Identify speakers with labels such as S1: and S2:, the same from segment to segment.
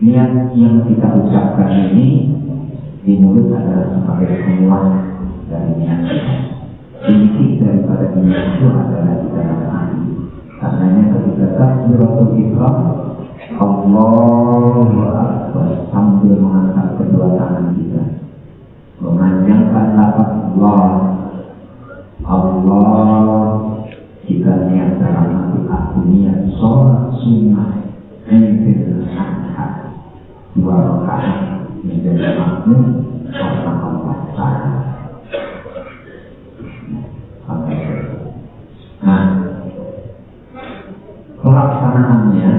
S1: Niat yang kita ucapkan ini di mulut adalah sebagai penguat dari niat kita. Inti daripada niat itu adalah di dalam hati. Karenanya ketika takbiratul ihram, Allahu Akbar, sambil mengangkat kedua tangan kita, memanjangkan lafaz Allah, kita niat dalam hati aku niat sholat sunnah Idul Adha 2 rakaat menjadi makmum karena Allah Ta'ala. Nah, pelaksanaannya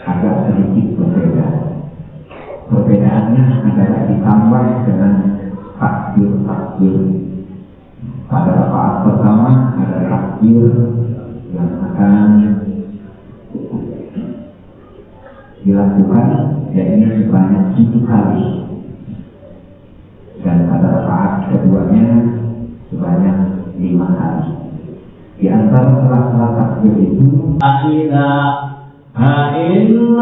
S1: agak sedikit berbeda. Perbedaannya adalah ditambah dengan takbir. Pada rakaat pertama ada takbir yang akan dilakukan, yaitu sebanyak 7 kali, dan pada rakaat keduanya sebanyak 5 kali. Di antara sela-sela takbir itu La ilaha Allah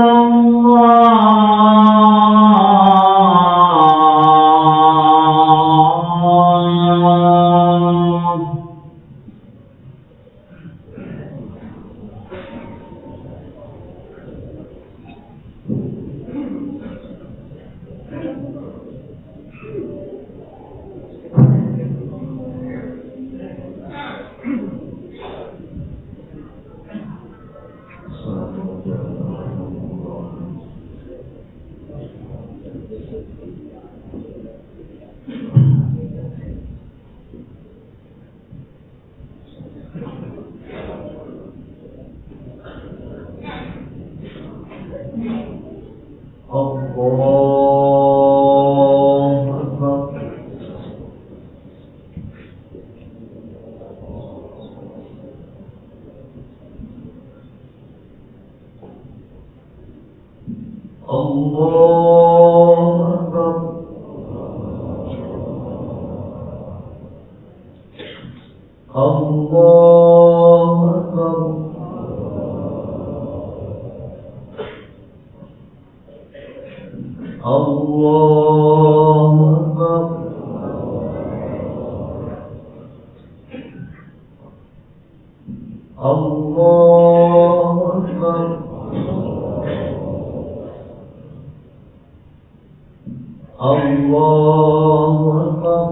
S2: الله أكبر.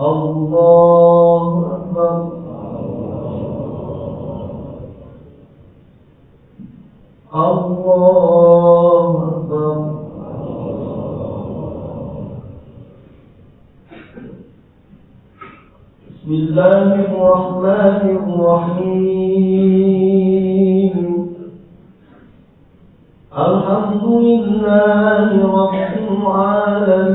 S2: الله أكبر. الله أكبر. بسم الله الرحمن الرحيم. الحمد لله رب العالمين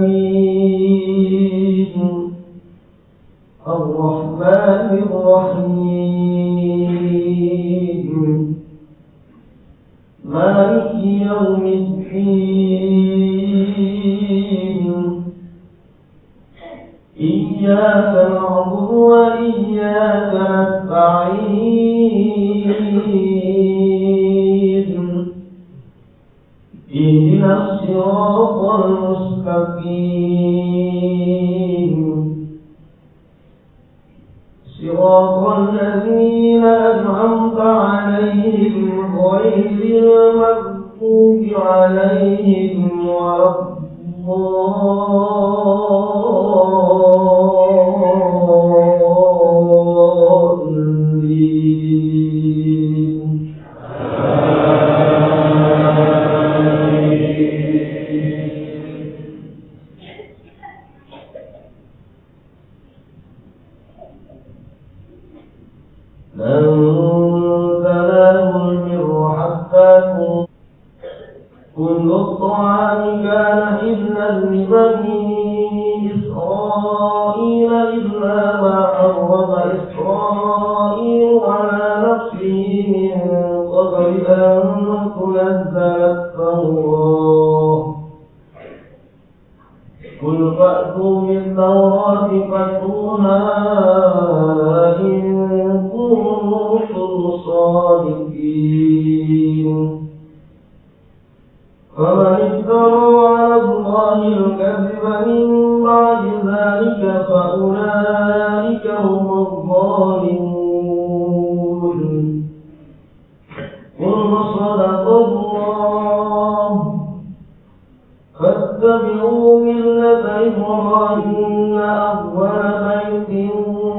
S2: الرحمن الرحيم مالك يوم الدين إياك نعبد وإياك نستعين اهدنا الصراط المستقيم صراط الذين أنعمت عليهم غير المغضوب عليهم ولا الضالين. لن تنالوا البر حتى كل الطعام كان حلا لبني إسرائيل إلا ما حرم إسرائيل على نفسه من قبل أن تنزل التوراة قل فأتوا بالتوراة فاتلوها إن كنتم صادقين. فمن افترى على الله الكذب من بعد ذلك فأولئك هم الظالمون. قل صدق الله فاتبعوا ملة إبراهيم أول بيت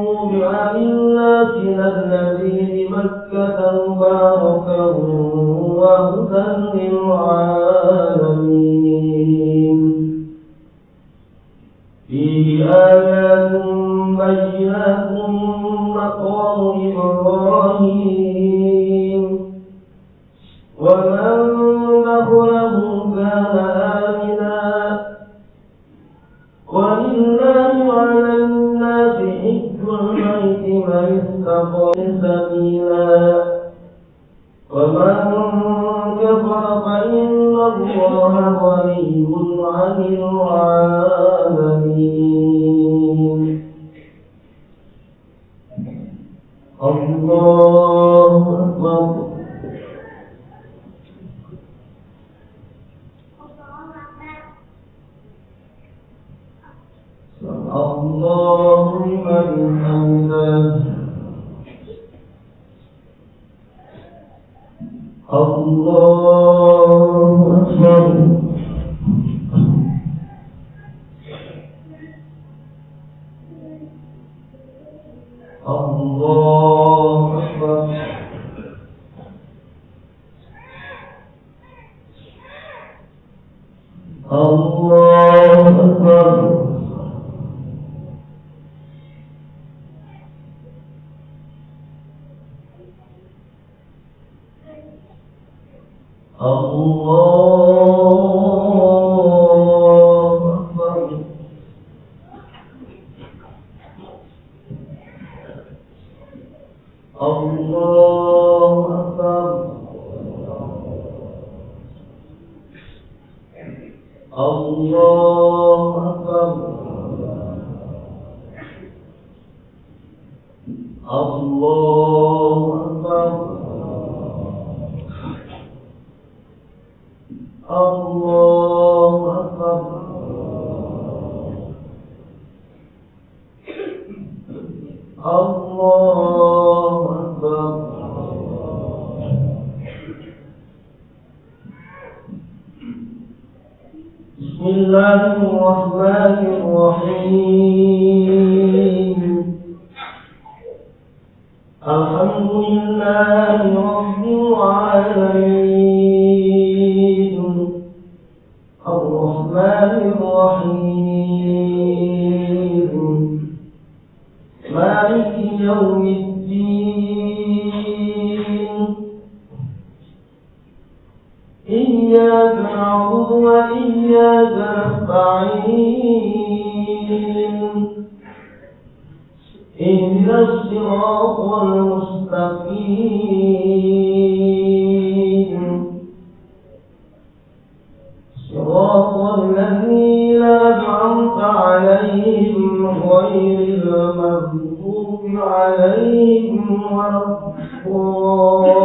S2: وضع للناس الذي بمكة مباركا وهدى للعالمين. فيه آيات بينات مقام إبراهيم ومن دخله كان آمنا ولله على الناس حج البيت من استطاع سبيلا ومن كفر فإن الله غني عن العالمين. الله أكبر. الله لمن حمده. الله أكبر. الله أكبر. الله أكبر. الله أكبر. الله أكبر. الله أكبر. الله أكبر. الله أكبر. الله أكبر. بسم الله الرحمن الرحيم الحمد لله رب العالمين الرحمن الرحيم مالك يوم الدين إياك نعبد وإياك نستعين اهدنا الصراط المستقيم صراط الذين أنعمت عليهم غير المغضوب عليهم ولا الضالين.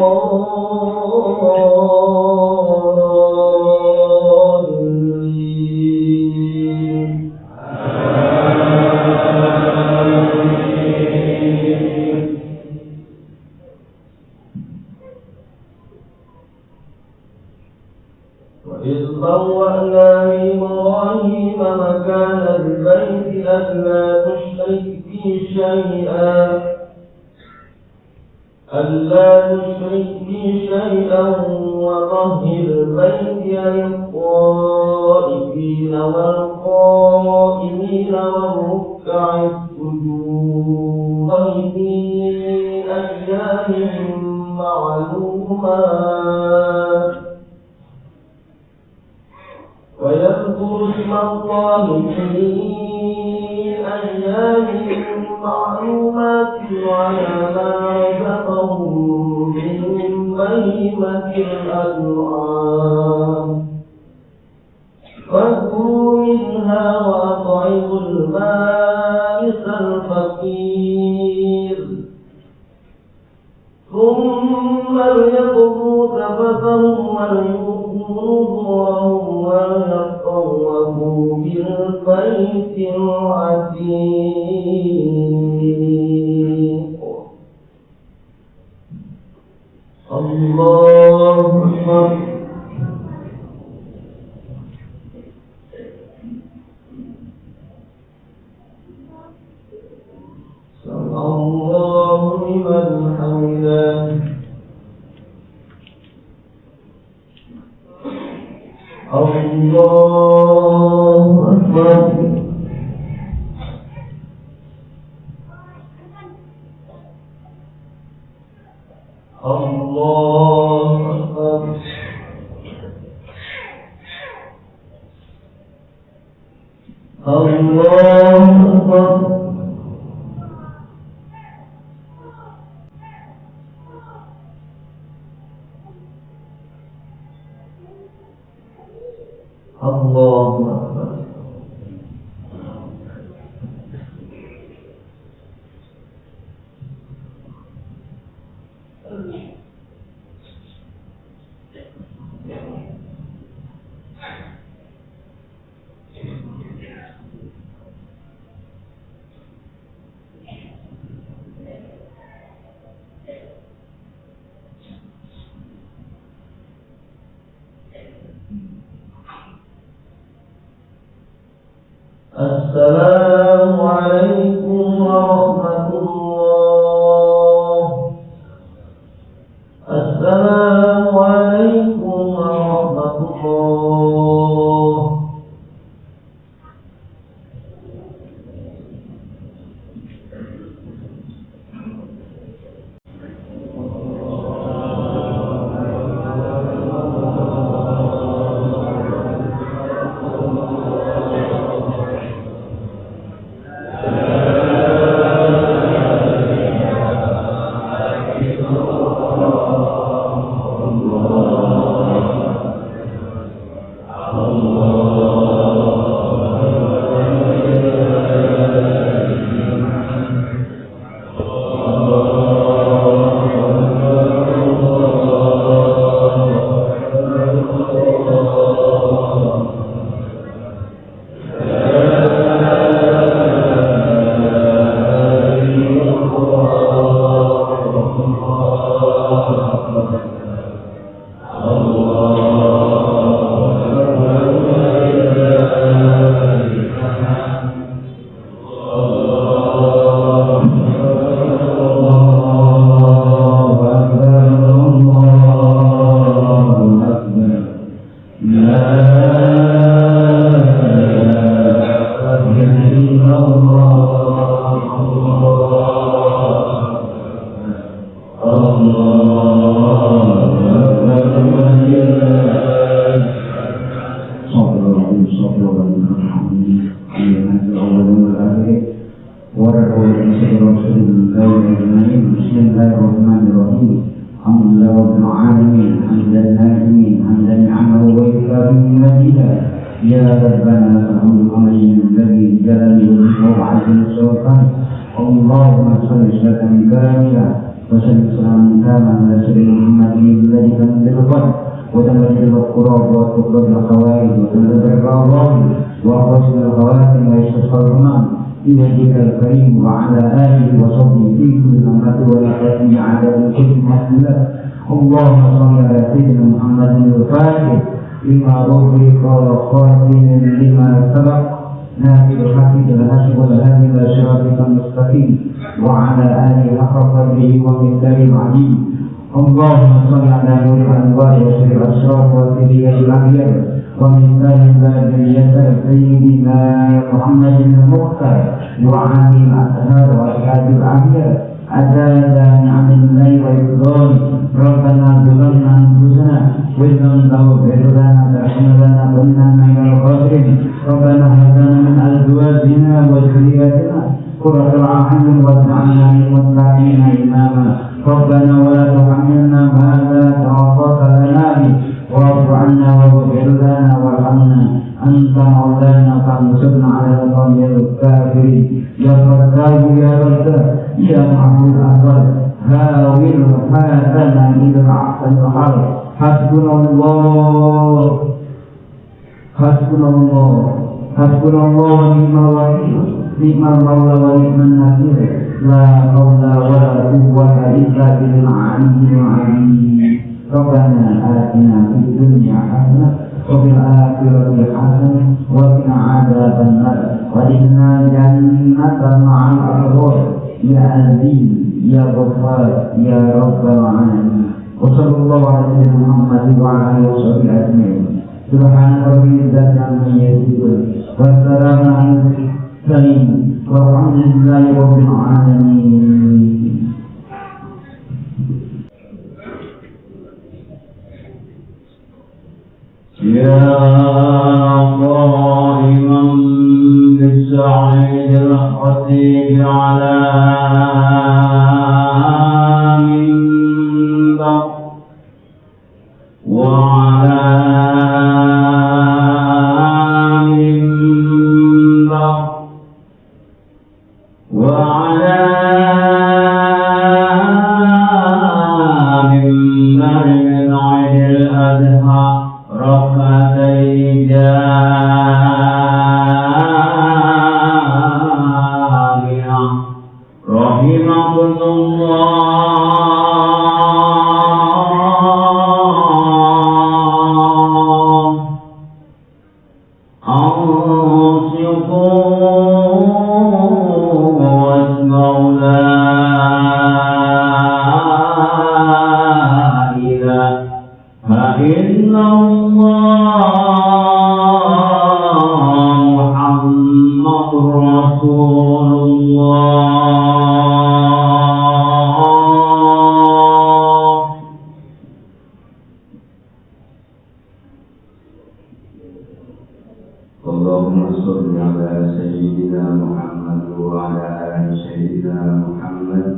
S2: وإذ بوأنا لإبراهيم مكان البيت ألا تشرك بي شيئا وطهر بيتي للطائفين والقائمين والركع السجود في أيام معلومات ويذكر اسم الله في أيام معلومات على ما رزقهم من بهيمة الأنعام فكلوا منها وأطعموا البائس الفقير ثم ليقضوا تفثهم وليوفوا نذورهم وليطوفوا بالبيت العتيق. الله أكبر. سمع الله لمن حمده. الله أكبر. الله أكبر. الله أكبر. الله أكبر. السلام عليكم ورحمة الله. السلام عليكم ورحمة الله.
S1: اللهم صل وسلم كاملا وسلم سلاما تاما على سيدنا محمد الذي لم يلقن وتمجد القراب وتقبل الخوائد وتنزل الرغائب وحسن الخواتم ويستسقى الغمام بوجهك الكريم وعلى اله وصحبه في كل امه ولقد عدد كل مسجد. اللهم صل على سيدنا محمد الفاتح لما أغلق خاتم لما سبق ناصر الحق بالحق والهادي الى صراطك المستقيم وعلى اله حق قدره ومقداره العظيم. اللهم صل على نور الانوار وسر الاشراف وسريه الاخيار ومثال باب اليسر سيدنا محمد المختار وعلى الاطهار واصحاب الاخيار عدد نعم الله وإفضاله. ربنا ظلمنا أنفسنا وإن لم تغفر لنا وترحمنا لنكونن من الخاسرين. ربنا هب لنا من أزواجنا وذرياتنا قرة أعين واجعلنا للمتقين إماما. ربنا ولا تحملنا ما لا طاقة لنا به واعف عنا واغفر لنا وارحمنا أنت مولانا فانصرنا على القوم الكافرين. يا فتاه يا رزاق يا معبود أفضل هاول حالنا إلى العقل الحر. حسبنا الله حسبنا الله حسبنا الله ونعم الوكيل نعم المولى ونعم النصير. لا حول ولا قوة إلا بالعلي العظيم. ربنا آتنا في الدنيا حسنة وفي الآخرة حسنة وقنا عذاب النار وإنا جنة مع الأبرار. يا عزيز يا غفار يا رب العالمين. وصلى الله على سيدنا محمد وعلى آله وصحبه أجمعين. سبحان ربي العزة عما يصفون والسلام على المرسلين والحمد لله رب العالمين.
S3: يا قائما بالسعيد الخطيب على منبر وعلى منبر وعلى منبر من عيد الأضحى رحمتي جامعة رحمكم الله. أنصتوا واسمعوا لا إله إلا الله محمد رسول الله. اللهم صل على سيدنا محمد وعلى آل سيدنا محمد.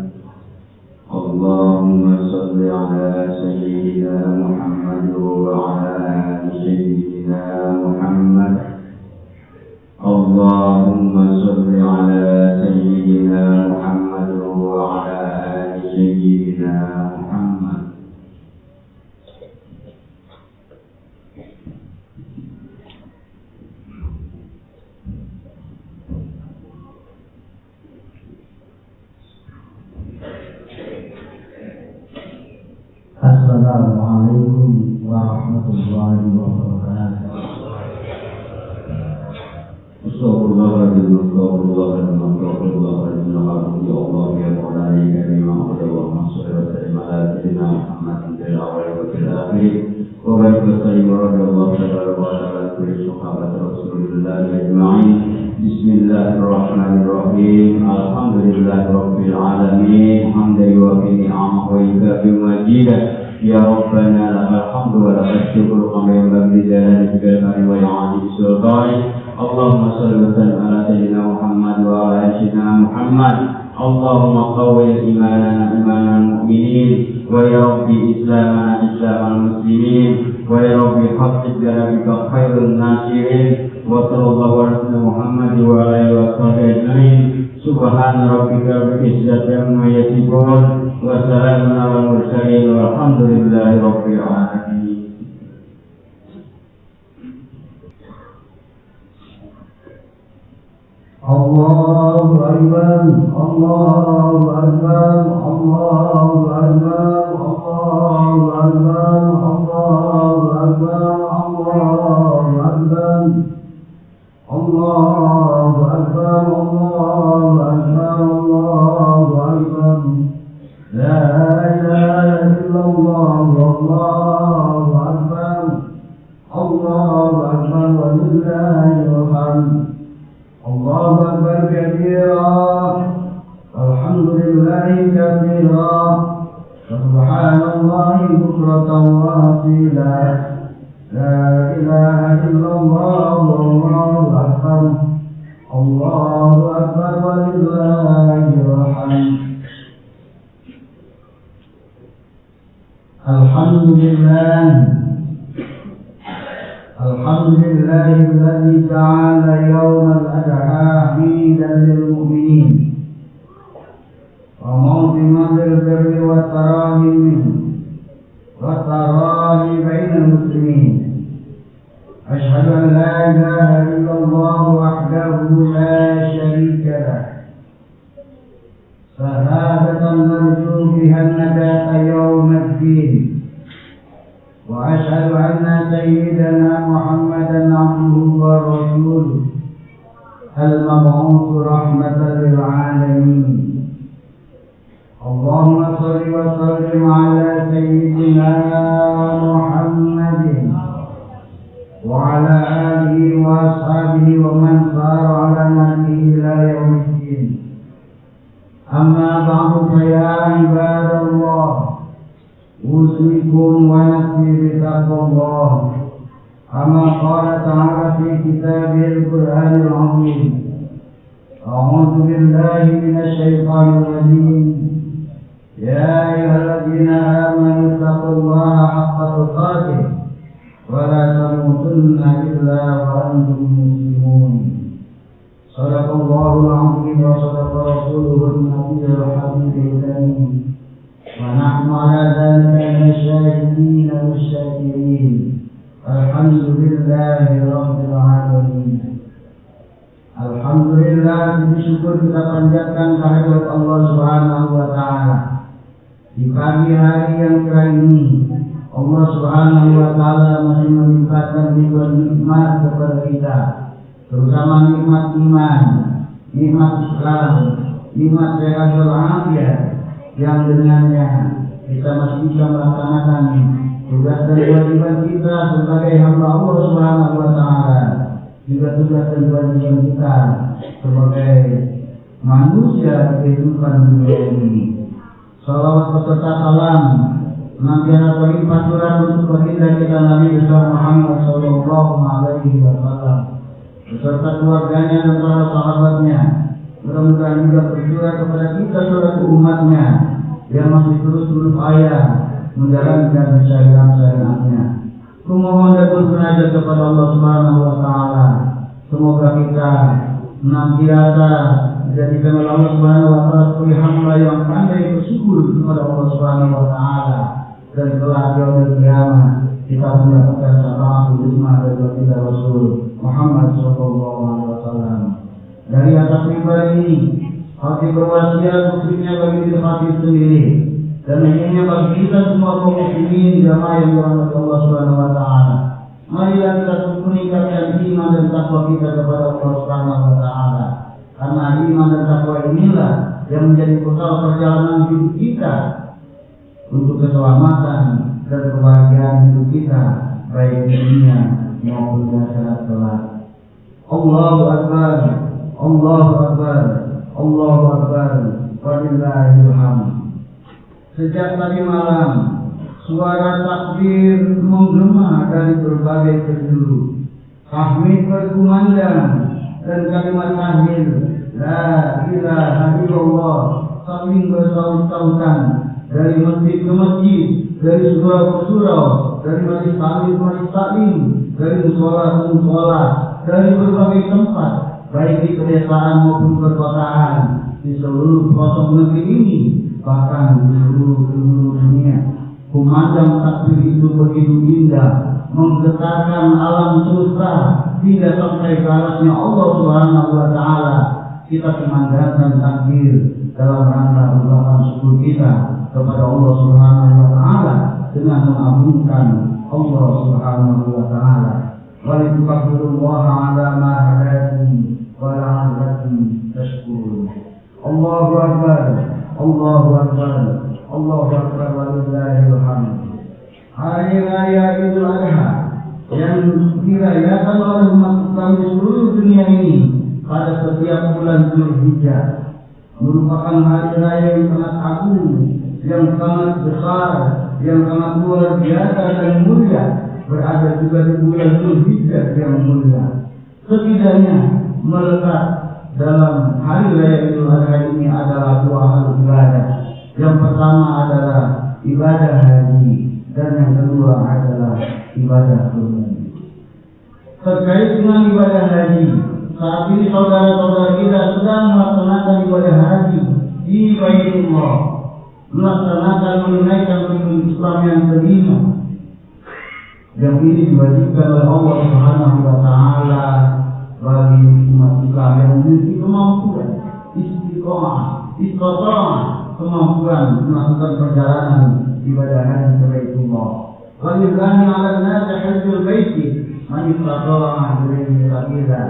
S3: اللهم صل على سيدنا محمد وعلى آل سيدنا محمد. اللهم صل على سيدنا محمد وعلى آل سيدنا محمد.
S1: Assalamualaikum warahmatullahi wabarakatuh.
S3: Astagfirullahaladzim, astagfirullahaladzim, astagfirullahaladzim. Ya Allah ya Maulana ya Karim, wa sallallahu wa sallam ala sayyidina Muhammad fil awwal wa fil akhir وبارك وسلم ورضي الله تبارك وتعالى عن كل صحابة رسول الله أجمعين. بسم الله الرحمن الرحيم. الحمد لله رب العالمين حمدا يوافي نعمه ويكافئ مزيده. يا ربنا لك الحمد ولك الشكر كما ينبغي لجلالك الكريم ولعظيم سلطانك. اللهم صل وسلم على سيدنا محمد وعلى آل سيدنا محمد. اللهم قوي إيماننا إيمان المؤمنين، ويا رب إسلامنا إسلام المسلمين، ويا رب حقق لنا بك خير الناصرين. وصلى الله على سيدنا محمد وعلى آله وصحبه أجمعين. سبحان ربك رب العزة عما يصفون وسلام على المرسلين والحمد لله رب العالمين.
S2: الله أكبر الله أكبر الله أكبر الله أكبر الله أكبر الله أكبر الله أكبر الله أكبر الله أكبر لا إله إلا الله والله أكبر الله أكبر ولله الحمد. الله أكبر كبيرا والحمد لله كثيرا سبحان الله بكرة وأصيلا لا إله إلا الله والله أكبر الله أكبر ولله الحمد. الحمد لله الحمد لله الذي جعل يوم الأضحى عيدا للمؤمنين وموسما للبر والتراحم بين المسلمين. أشهد أن لا إله إلا الله وحده لا شريك له شهادة نرجو بها النجاة يوم الدين. وأشهد أن سيدنا محمدا عبده ورسوله المبعوث رحمة للعالمين. اللهم صل وسلم على سيدنا محمد وعلى آله وأصحابه ومن سار على نهجه إلى يوم الدين. أما بعد فيا عباد الله أوصيكم ونفسي بتقوى الله كما قال تعالى في كتابه القرآن العظيم. أعوذ بالله من الشيطان الرجيم. يا أيها الذين آمنوا اتقوا الله حق تقاته ولا تموتن إلا وأنتم مسلمون. صدق الله العظيم وصدق رسوله النبي الحبيب الكريم. ونحن على ذلك من الشاهدين والشاكرين. الحمد لله رب العالمين. Alhamdulillah, bersyukur kita panjatkan kehadirat Allah Subhanahu wa Ta'ala. Di pagi hari yang cerah ini, Allah Subhanahu wa Ta'ala masih melimpahkan nikmat kepada kita, terutama nikmat iman, nikmat Islam, nikmat sehat walafiat, yang dengannya kita masih bisa melaksanakan tugas dan kewajiban kita sebagai hamba Allah Subhanahu wa Ta'ala, juga tugas dan kewajiban kita sebagai manusia kehidupan dunia ini. Salawat beserta salam senantiasa berlimpah curah untuk baginda kita Nabi besar Muhammad Sallallahu Alaihi Wasallam beserta keluarganya dan para sahabatnya. Mudah-mudahan juga bercurah kepada kita seluruh umatnya yang masih terus berupaya menjalankan syariat-syariatnya. Kumohon dan bermunajat kepada Allah Subhanahu wa Ta'ala. Semoga kita senantiasa dijadikan oleh Allah Subhanahu wa Ta'ala sebagai hamba yang pandai bersyukur kepada Allah Subhanahu wa Ta'ala, dan setelah yaumul qiyamah kita mendapatkan syafaat hikmah dari baginda Rasul Muhammad sallallahu alaihi wasallam. Dari atas mimbar ini, hati berwasiat khususnya bagi diri hati sendiri dan umumnya bagi kita semua kaum muslimin jamaah yang dirahmati Allah Subhanahu wa Ta'ala. Marilah kita meningkatkan iman dan takwa kita kepada Allah Subhanahu wa Ta'ala. Karena iman dan takwa inilah yang menjadi bekal perjalanan hidup kita untuk keselamatan dan kebahagiaan hidup kita, baik di dunia maupun di akhirat kelak. Allahu Akbar, Allahu Akbar, Allahu Akbar, walillahil hamd. Sejak tadi malam, suara takbir menggema dari berbagai penjuru. Tahmid berkumandang dan kalimat tahlil la ilaha illallah saling bersaut-sautan dari masjid ke masjid, dari surau ke surau, dari majlis taklim ke majlis taklim, dari musola ke musola, dari berbagai tempat, baik di pedesaan maupun perkotaan, di seluruh pelosok negeri ini, bahkan di seluruh dunia. Kumandang takbir itu begitu indah, menggetarkan alam semesta hingga sampai ke arasnya Allah Subhanahu wa Ta'ala. Kita kumandangkan takbir dalam rangka ungkapan syukur kita kepada Allah Subhanahu wa Ta'ala dengan mengagungkan Allah Subhanahu wa Ta'ala. Walitukabbirullaha ala ma hadakum wa la'allakum tashkurun. Allahu Akbar, Allahu Akbar, Allahu Akbar, walillahil hamd. Hari Raya Idul Adha yang dirayakan oleh umat Islam di seluruh dunia ini pada setiap bulan Dzulhijjah merupakan hari raya yang sangat agung, yang sangat besar, yang sangat luar biasa dan mulia, berada juga di bulan Dzulhijjah yang mulia. Setidaknya melekat dalam hari raya Idul Adha ini adalah dua hal ibadah. Yang pertama adalah ibadah haji dan yang kedua adalah ibadah kurban. Terkait dengan ibadah haji, saat ini saudara-saudara kita sedang melaksanakan ibadah haji di Baitullah, melaksanakan menunaikan rukun Islam yang kelima, yang ini diwajibkan oleh Allah Subhanahu wa Ta'ala bagi umat Islam yang memiliki kemampuan, istiqomah, kemampuan melakukan perjalanan ibadah haji ke Baitullah. Walillahi 'alan nasi hajjul baiti man istata'a ilaihi sabila.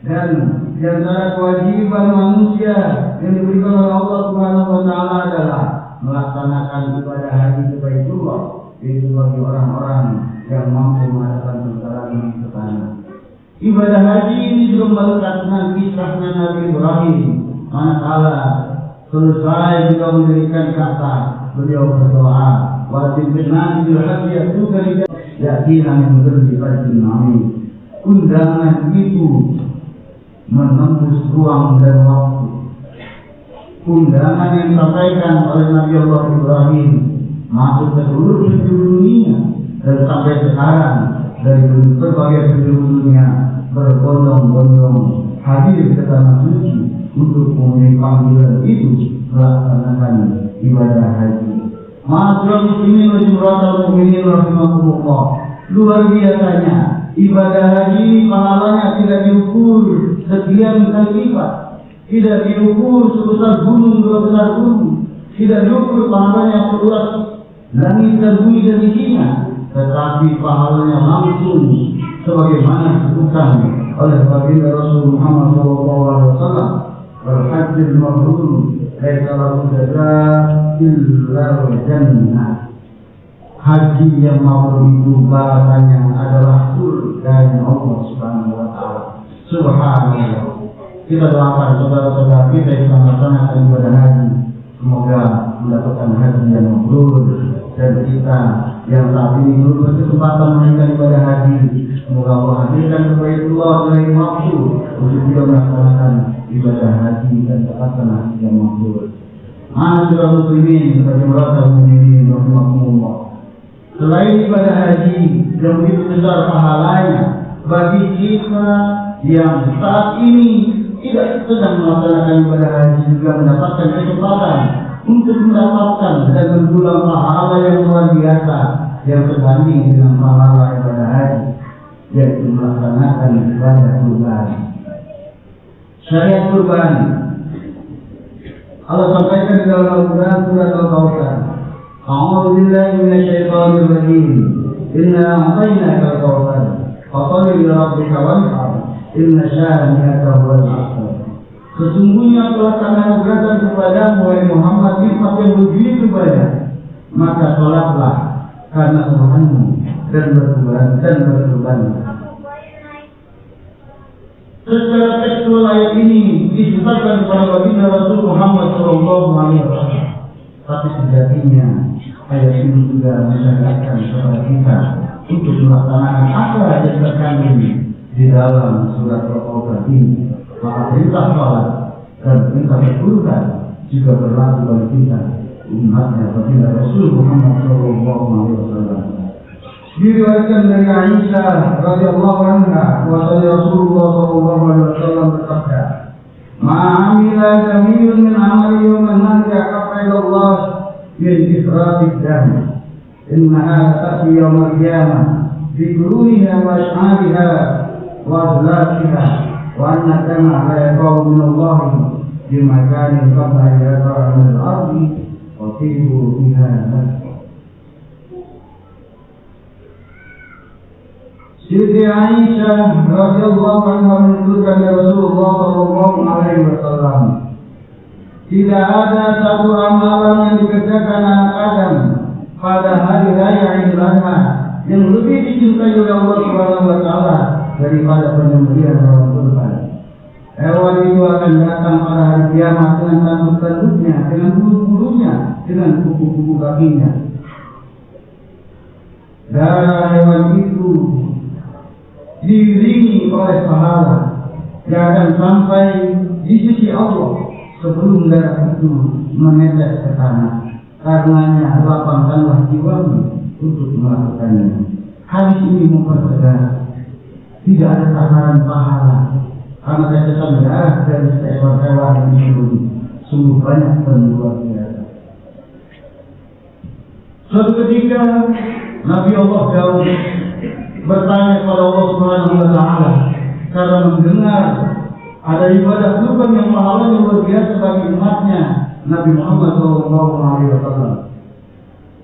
S2: Dan di antara kewajiban manusia yang diberikan oleh Allah Subhanahu wa Ta'ala adalah melaksanakan ibadah haji ke Baitullah, yaitu bagi orang-orang yang mampu melakukan perjalanan ke sana. Ibadah haji ini juga melekat dengan kisahnya Nabi Ibrahim, manakala selesai beliau mendirikan kata, beliau berdoa, wajib benar bil haji juga yakin yang berbagi nami. Undangan itu menembus ruang dan waktu. Undangan yang disampaikan oleh Nabi Allah Ibrahim masuk ke seluruh penjuru dunia, dan sampai sekarang dari berbagai penjuru dunia berbondong-bondong hadir ke tanah suci untuk memenuhi panggilan itu melaksanakan ibadah haji. Ma'asyiral muslimin wa jumratul mu'minin rahimakumullah. Luar biasanya ibadah haji pahalanya tidak diukur sekian kali lipat, tidak diukur sebesar gunung dua besar gunung, tidak diukur pahalanya seluas langit dan bumi dan isinya, tetapi pahalanya langsung sebagaimana disebutkan oleh baginda Rasul Muhammad SAW. Al-hajjul mabrur laisa lahu jazaa illa jannah. Haji yang mabrur itu balasannya adalah surga Allah Subhanahu wa Ta'ala. Subhanallah. Kita doakan saudara-saudara kita yang melaksanakan ibadah haji, semoga mendapatkan haji yang mabrur, dan kita yang saat ini belum berkesempatan menunaikan ibadah haji, semoga Allah hadirkan kepada Allah dari waktu untuk kita melaksanakan ibadah haji dan dapatkan haji yang mabrur. Ma'asyiral muslimin wa jumratul mu'minin rahimakumullah. Selain ibadah haji yang begitu besar pahalanya, bagi kita yang saat ini tidak sedang melaksanakan ibadah haji juga mendapatkan kesempatan untuk mendapatkan dan mendulang pahala yang luar biasa yang sebanding dengan pahala ibadah haji, yaitu melaksanakan ibadah kurban. Syariat kurban Allah sampaikan di dalam Al-Quran surat Al-Kautsar. A'udzu billahi minasyaitonir rajim. Inna a'tainaka al-kautsar. Fasholli li rabbika wanhar. Inna syani'aka huwal abtar. Sesungguhnya telah kami anugerahkan kepadamu wahai Muhammad nikmat yang begitu banyak, maka salatlah karena Tuhanmu dan berkorban. Secara tekstual ayat ini diceritakan kepada baginda Rasul Muhammad SAW. Tapi sejatinya ayat ini juga mengajarkan kepada kita untuk melaksanakan apa yang terkandung di dalam surat Al-Qur'an ini. Maka perintah salat dan perintah berkurban juga berlaku bagi kita umatnya baginda Rasul Muhammad SAW. Diriwayatkan dari Aisyah radhiyallahu anha bahwasanya Rasulullah SAW bersabda, "Ma'amila jamiyun min amali yawman nahri aqfa ila Allah min ifratid dam. Innaha ta'ti yawmal qiyamah bi quruniha wa ash'ariha wa azlafiha wa anna kama la yaqaw min Allah bi makanin qabla yaqaw min al-ardi wa tibu biha." Siti Aisyah radhiyallahu anha menyebutkan dari Rasulullah sallallahu alaihi wasallam, tidak ada satu amalan yang dikerjakan anak Adam pada hari raya Idul Adha yang lebih dicintai oleh Allah Subhanahu wa taala daripada penyembelihan hewan kurban. Hewan itu akan datang pada hari kiamat dengan tanduk-tanduknya, dengan bulu-bulunya, dengan kuku-kuku kakinya. Darah hewan itu diiringi oleh pahala yang akan sampai di sisi Allah sebelum darah itu menetes ke tanah. Karenanya lapangkanlah jiwamu untuk melakukannya. Hadis ini mempertegas tidak ada takaran pahala karena tetesan darah dari seekor hewan itu sungguh banyak dan luar biasa. Suatu ketika Nabi Allah Daud bertanya kepada Allah Subhanahu wa taala karena mendengar ada ibadah kurban yang pahalanya luar biasa bagi umatnya Nabi Muhammad SAW.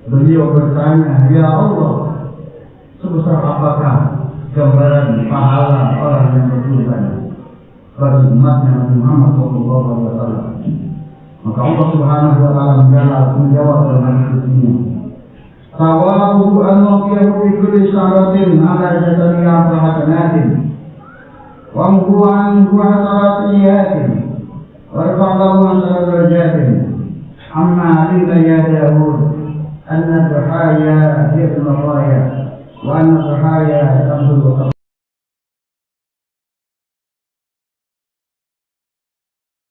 S2: Beliau bertanya, "Ya Allah, sebesar apakah gambaran pahala orang yang berkurban bagi umatnya Nabi Muhammad SAW?" Maka Allah Subhanahu wa taala menjawab dengan ini, "Tawabu an-nafiyahu fi kulli syaratin ala jadariya fahadanatin wa mhu'an hu'asaratiyatin wa rafa'allahu an darajatin amma alina ya Dawud anna duhaya yabna raya wa anna duhaya yabna